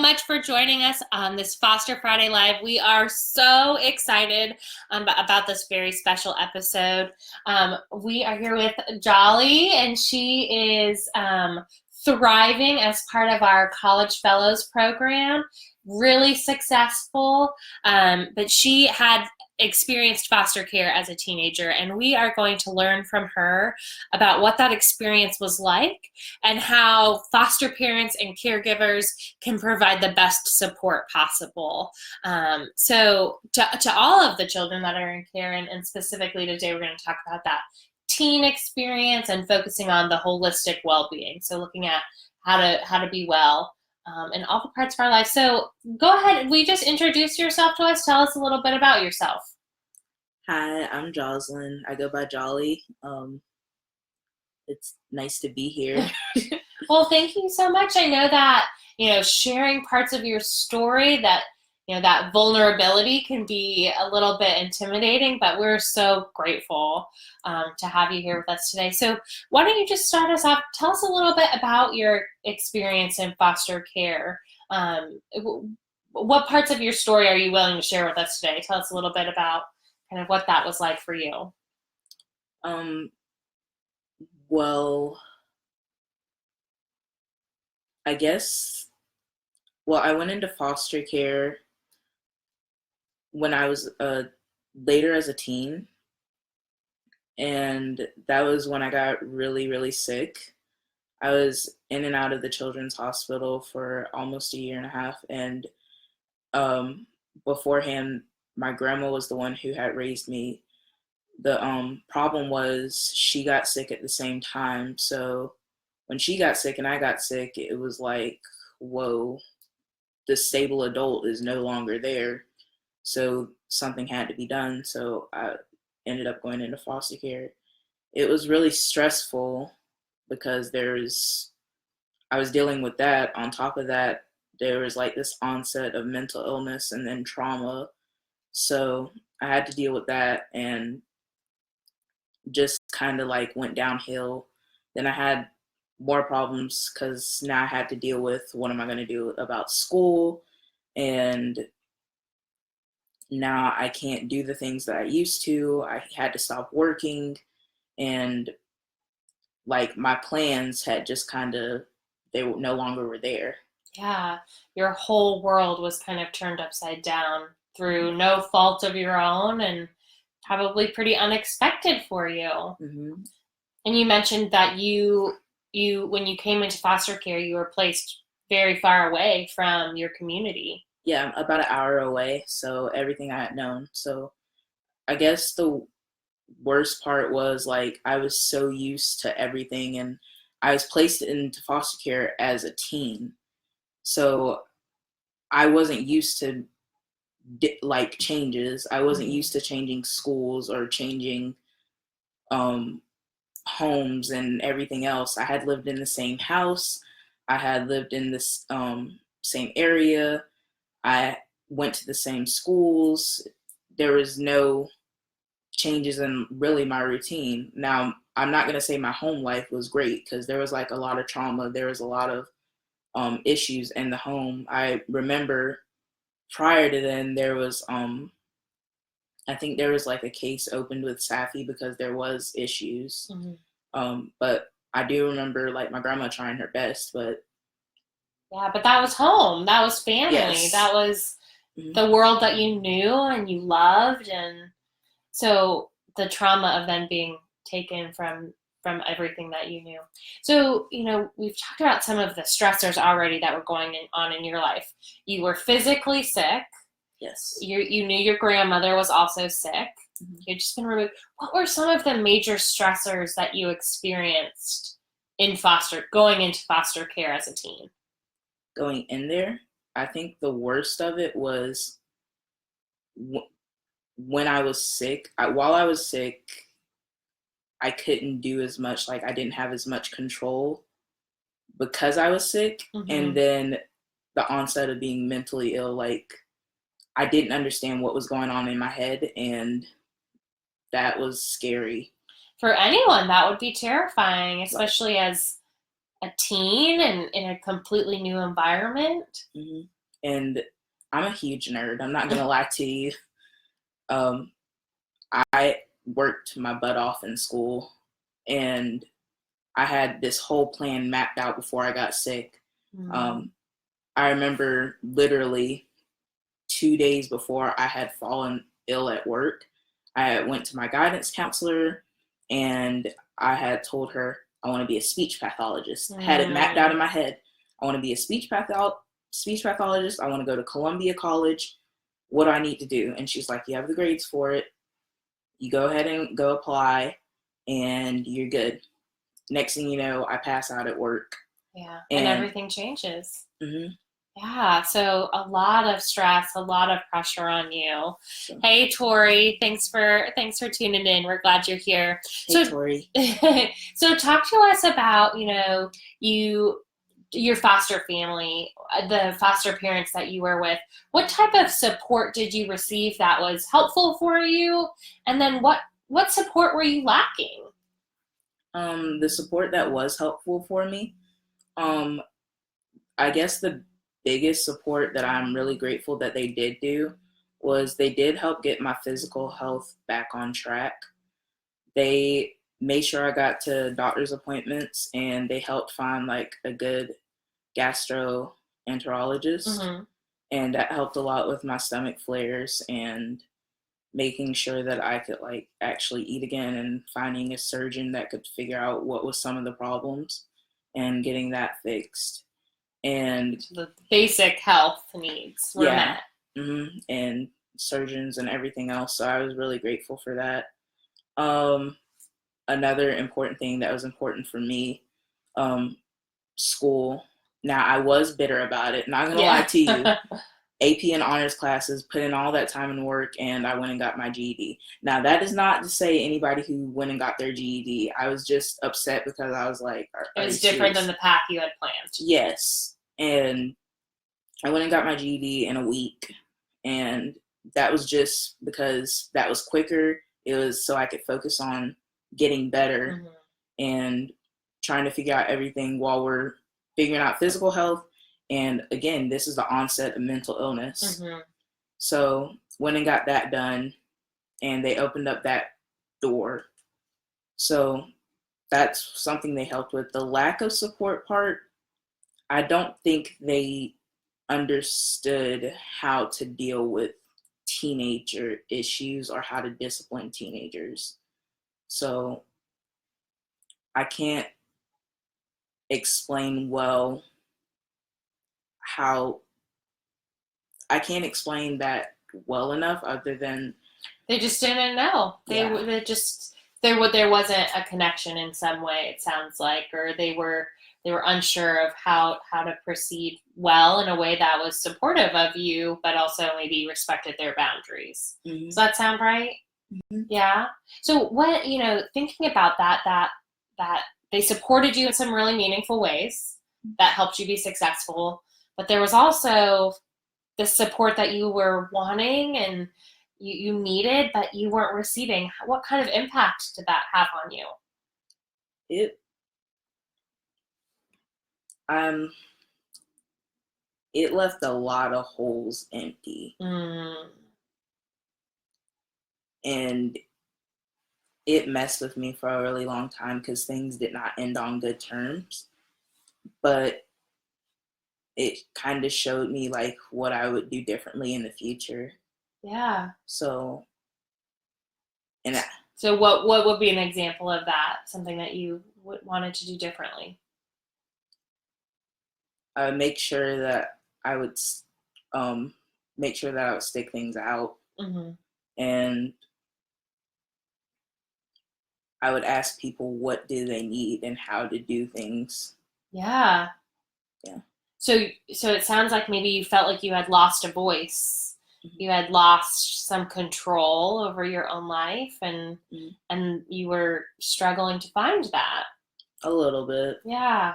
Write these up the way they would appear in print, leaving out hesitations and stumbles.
much for joining us on this Foster Friday Live. We are so excited about this very special episode. We are here with Jolli, and she is thriving as part of our College Fellows program. Really successful, but she had experienced foster care as a teenager, and we are going to learn from her about what that experience was like and how foster parents and caregivers can provide the best support possible. So to all of the children that are in care, and specifically today we're going to talk about that teen experience and focusing on the holistic well-being, so looking at how to be well in all the parts of our life. So go ahead, will you just introduce yourself to us? Tell us a little bit about yourself. Hi, I'm Jocelyn. I go by Jolli. It's nice to be here. Well, thank you so much. I know that, sharing parts of your story, that, that vulnerability can be a little bit intimidating, but we're so grateful to have you here with us today. So why don't you just start us off? Tell us a little bit about your experience in foster care. What parts of your story are you willing to share with us today? Tell us a little bit about kind of what that was like for you. Well, I guess, I went into foster care when I was later as a teen, and that was when I got really, really sick. I was in and out of the children's hospital for almost a year and a half, and beforehand, my grandma was the one who had raised me. The problem was she got sick at the same time, so when she got sick and I got sick, it was like, whoa, the stable adult is no longer there. So something had to be done. So I ended up going into foster care. It was really stressful because I was dealing with that. On top of that, there was like this onset of mental illness and then trauma. So I had to deal with that and just kind of like went downhill. Then I had more problems because now I had to deal with what am I going to do about school, and now I can't do the things that I used to. I had to stop working, and like my plans had just they no longer were there. Yeah, your whole world was kind of turned upside down through no fault of your own, and probably pretty unexpected for you. Mm-hmm. And you mentioned that you when you came into foster care, you were placed very far away from your community. Yeah, about an hour away, so everything I had known. So I guess the worst part was like I was so used to everything, and I was placed into foster care as a teen. So I wasn't used to like changes. I wasn't used to changing schools or changing homes and everything else. I had lived in the same house. I had lived in this same area. I went to the same schools. There was no changes in really my routine. Now, I'm not going to say my home life was great because there was like a lot of trauma. There was a lot of issues in the home. I remember prior to then there was I think there was like a case opened with Safi because there was issues. Mm-hmm. But I do remember like my grandma trying her best, but yeah, but that was home. That was family. Yes. That was Mm-hmm. the world that you knew and you loved, and so the trauma of then being taken from everything that you knew. So, we've talked about some of the stressors already that were going on in your life. You were physically sick. Yes. You knew your grandmother was also sick. Mm-hmm. You'd just been removed. What were some of the major stressors that you experienced going into foster care as a teen? Going in there, I think the worst of it was when I was sick. While I was sick, I couldn't do as much. Like I didn't have as much control because I was sick. Mm-hmm. And then the onset of being mentally ill, like I didn't understand what was going on in my head, and that was scary. For anyone, that would be terrifying, especially as a teen and in a completely new environment. Mm-hmm. And I'm a huge nerd. I'm not gonna lie to you. Um, I worked my butt off in school, and I had this whole plan mapped out before I got sick. Mm. I remember literally 2 days before I had fallen ill at work, I went to my guidance counselor and I had told her I want to be a speech pathologist. I had it mapped out in my head. I want to be a speech pathologist. I want to go to Columbia College. What do I need to do? And she's like, you have the grades for it. You go ahead and go apply and you're good. Next thing you know, I pass out at work. Yeah, and everything changes. Mm-hmm. Yeah, so a lot of stress, a lot of pressure on you. Hey, Tori, thanks for tuning in. We're glad you're here. Hey, Tori. So talk to us about, your foster family, the foster parents that you were with. What type of support did you receive that was helpful for you? And then what support were you lacking? The support that was helpful for me, I guess the biggest support that I'm really grateful that they did do was they did help get my physical health back on track. They made sure I got to doctor's appointments and they helped find like a good gastroenterologist. Mm-hmm. And that helped a lot with my stomach flares and making sure that I could like actually eat again and finding a surgeon that could figure out what was some of the problems and getting that fixed. And the basic health needs were met. Mm-hmm. And surgeons and everything else. So I was really grateful for that. Another important thing that was important for me, school. Now I was bitter about it, not gonna lie to you. AP and honors classes, put in all that time and work, and I went and got my GED. Now that is not to say anybody who went and got their GED. I was just upset because I was like, it was different than the path you had planned. Yes. And I went and got my GED in a week, and that was just because that was quicker. It was so I could focus on getting better and trying to figure out everything while we're figuring out physical health. And again, this is the onset of mental illness. So went and got that done, and they opened up that door. So that's something they helped with. The lack of support part, I don't think they understood how to deal with teenager issues or how to discipline teenagers. So I can't explain well I can't explain that well enough other than they just didn't know. There wasn't a connection in some way, it sounds like, or they were unsure of how to proceed well in a way that was supportive of you, but also maybe respected their boundaries. Mm-hmm. Does that sound right? Mm-hmm. Yeah. So what, thinking about that they supported you in some really meaningful ways that helped you be successful, but there was also the support that you were wanting and you needed, but you weren't receiving. What kind of impact did that have on you? It left a lot of holes empty. And it messed with me for a really long time because things did not end on good terms. But it kind of showed me like what I would do differently in the future. Yeah. So what would be an example of that? Something that you wanted to do differently? Make sure that I would stick things out. Mm-hmm. And I would ask people what do they need and how to do things. Yeah. Yeah. So it sounds like maybe you felt like you had lost a voice. Mm-hmm. You had lost some control over your own life, and you were struggling to find that. A little bit. Yeah.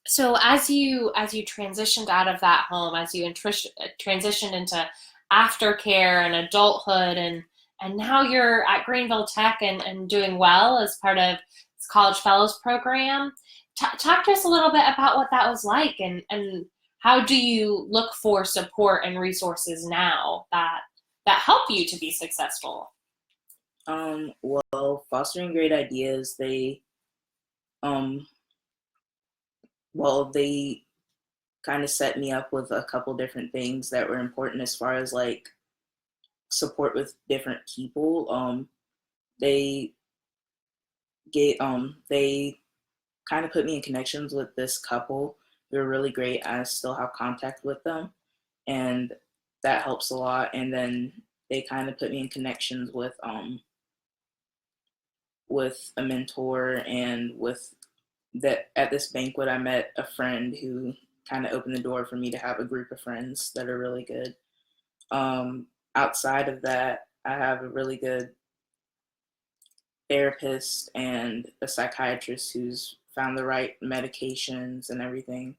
So as you transitioned out of that home, as you transitioned into aftercare and adulthood, and now you're at Greenville Tech and doing well as part of this College Fellows program. Talk to us a little bit about what that was like and how do you look for support and resources now that help you to be successful? Well, fostering great ideas, um, they kind of set me up with a couple different things that were important as far as like support with different people. They they kind of put me in connections with this couple. They were really great. I still have contact with them, and that helps a lot. And then they kind of put me in connections with a mentor, and with that at this banquet I met a friend who kind of opened the door for me to have a group of friends that are really good. Outside of that, I have a really good therapist and a psychiatrist who's found the right medications and everything.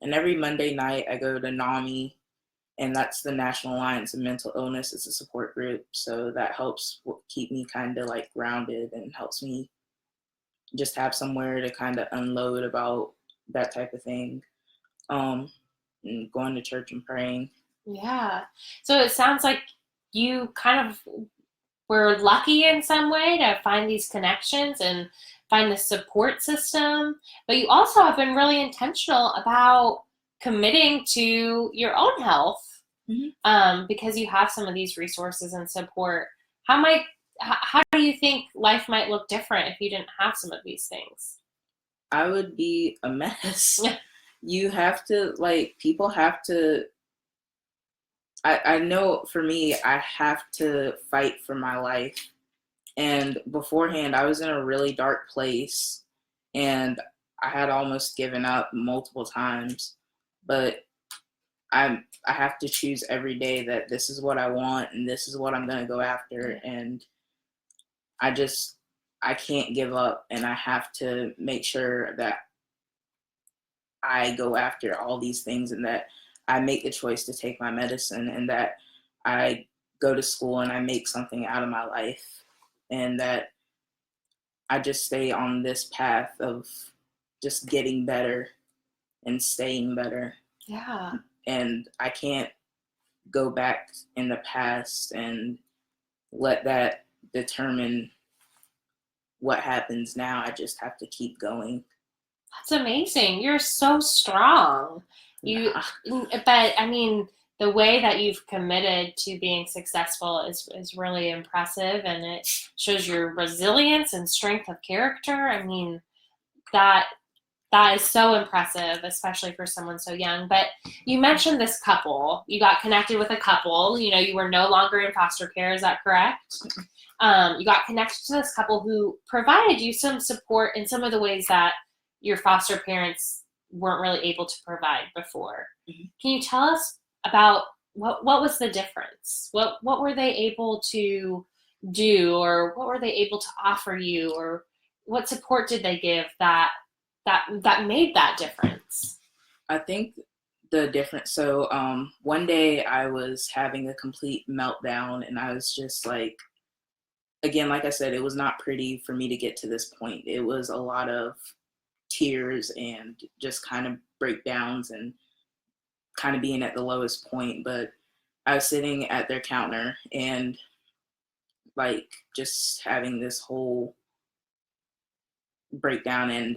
And every Monday night I go to NAMI, and that's the National Alliance of Mental Illness. It's a support group, so that helps keep me kind of like grounded and helps me just have somewhere to kind of unload about that type of thing. And going to church and praying. Yeah. So it sounds like you kind of were lucky in some way to find these connections and find the support system, but you also have been really intentional about committing to your own health, because you have some of these resources and support. How do you think life might look different if you didn't have some of these things? I would be a mess. You have to, like, people have to, I know for me, I have to fight for my life. And beforehand, I was in a really dark place, and I had almost given up multiple times. But I have to choose every day that this is what I want and this is what I'm going to go after. And I just, I can't give up, and I have to make sure that I go after all these things, and that I make the choice to take my medicine, and that I go to school and I make something out of my life, and that I just stay on this path of just getting better and staying better. Yeah. And I can't go back in the past and let that determine what happens now. I just have to keep going. That's amazing. You're so strong. You, but I mean, the way that you've committed to being successful is really impressive, and it shows your resilience and strength of character. I mean, that that is so impressive, especially for someone so young. But you mentioned this couple. You got connected with a couple. You know, you were no longer in foster care. Is that correct? You got connected to this couple who provided you some support in some of the ways that your foster parents weren't really able to provide before. Can you tell us about what was the difference? What were they able to do, or what were they able to offer you, or what support did they give that made that difference? I think the difference. So one day I was having a complete meltdown, and I was just like, again, like I said, it was not pretty for me to get to this point. It was a lot of tears and just kind of breakdowns and kind of being at the lowest point. But I was sitting at their counter and like just having this whole breakdown, and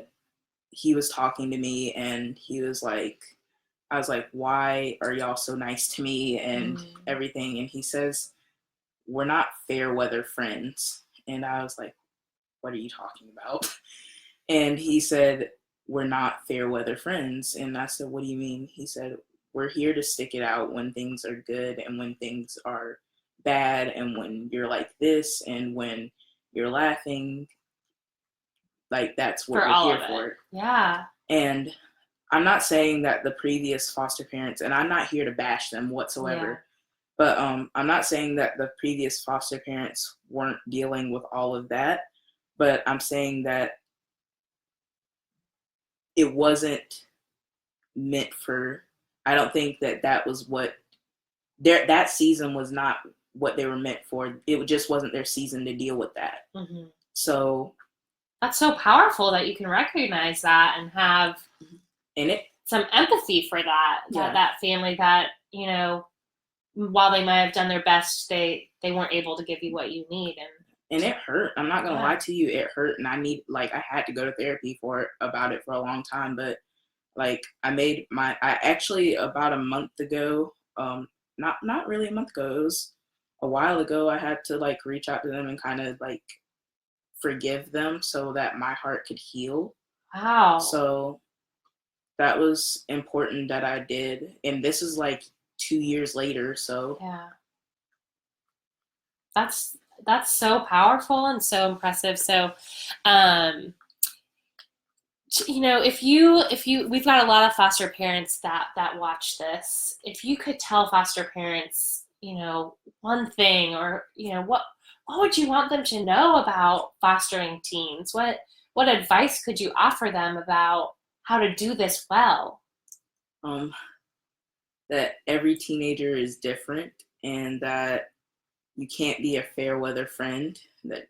he was talking to me, and he was like, I was like, why are y'all so nice to me and everything? And he says, we're not fair weather friends. And I was like, what are you talking about? And he said, we're not fair weather friends. And I said, what do you mean? He said, we're here to stick it out when things are good and when things are bad, and when you're like this and when you're laughing. Like, that's what we're here for. Yeah. And I'm not saying that the previous foster parents, and I'm not here to bash them whatsoever, but I'm not saying that the previous foster parents weren't dealing with all of that, but I'm saying that it wasn't meant for, I don't think that that was what, that season was not what they were meant for. It just wasn't their season to deal with that. So that's so powerful that you can recognize that and have in it. some empathy for that family that, you know, while they might have done their best, they weren't able to give you what you need. And it hurt. I'm not gonna lie to you, it hurt, and I had to go to therapy about it for a long time. But like I actually about a month ago, not really a month ago, it was a while ago, I had to like reach out to them and kind of like forgive them so that my heart could heal. Wow. So that was important that I did. And this is like 2 years later. So yeah. That's so powerful and so impressive. So, you know, if you, we've got a lot of foster parents that watch this. If you could tell foster parents, you know, one thing, or, you know, what would you want them to know about fostering teens? What advice could you offer them about how to do this well? That every teenager is different, and that you can't be a fair weather friend, that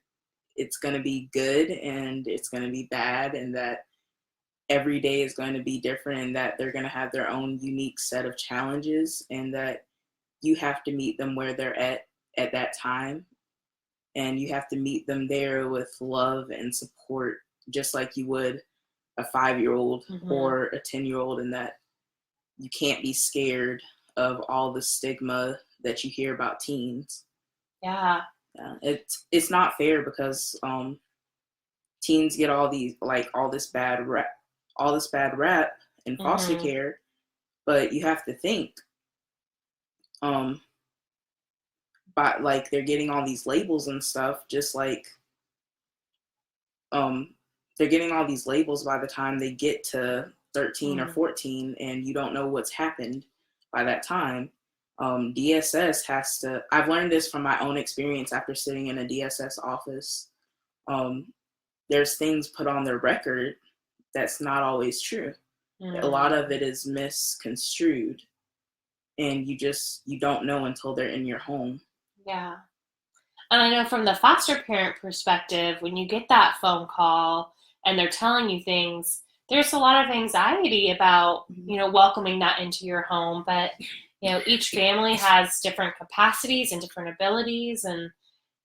it's going to be good and it's going to be bad, and that every day is going to be different, and that they're going to have their own unique set of challenges, and that you have to meet them where they're at that time, and you have to meet them there with love and support, just like you would a 5-year-old or a 10-year-old, and that you can't be scared of all the stigma that you hear about teens. Yeah. It's not fair, because teens get all this bad rap in foster care, but you have to think, but like they're getting all these labels and stuff, just like they're getting all these labels by the time they get to 13 or 14, and you don't know what's happened by that time. DSS has to, I've learned this from my own experience after sitting in a DSS office. There's things put on their record that's not always true. A lot of it is misconstrued, and you don't know until they're in your home. Yeah. And I know from the foster parent perspective, when you get that phone call and they're telling you things, there's a lot of anxiety about, you know, welcoming that into your home. But, you know, each family has different capacities and different abilities. And,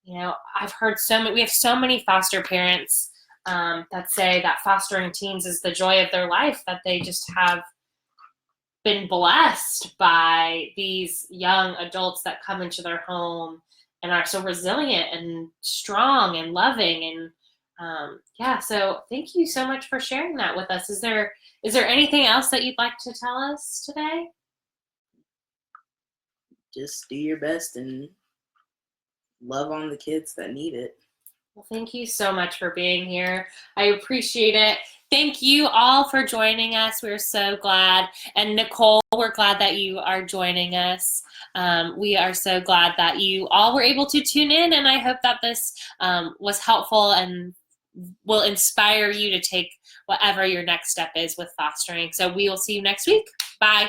you know, I've heard we have so many foster parents that say that fostering teens is the joy of their life, that they just have been blessed by these young adults that come into their home and are so resilient and strong and loving. And so thank you so much for sharing that with us. Is there anything else that you'd like to tell us today? Just do your best and love on the kids that need it. Well, thank you so much for being here. I appreciate it. Thank you all for joining us. We're so glad. And Nicole, we're glad that you are joining us. We are so glad that you all were able to tune in, and I hope that this was helpful and will inspire you to take whatever your next step is with fostering. So we will see you next week. Bye.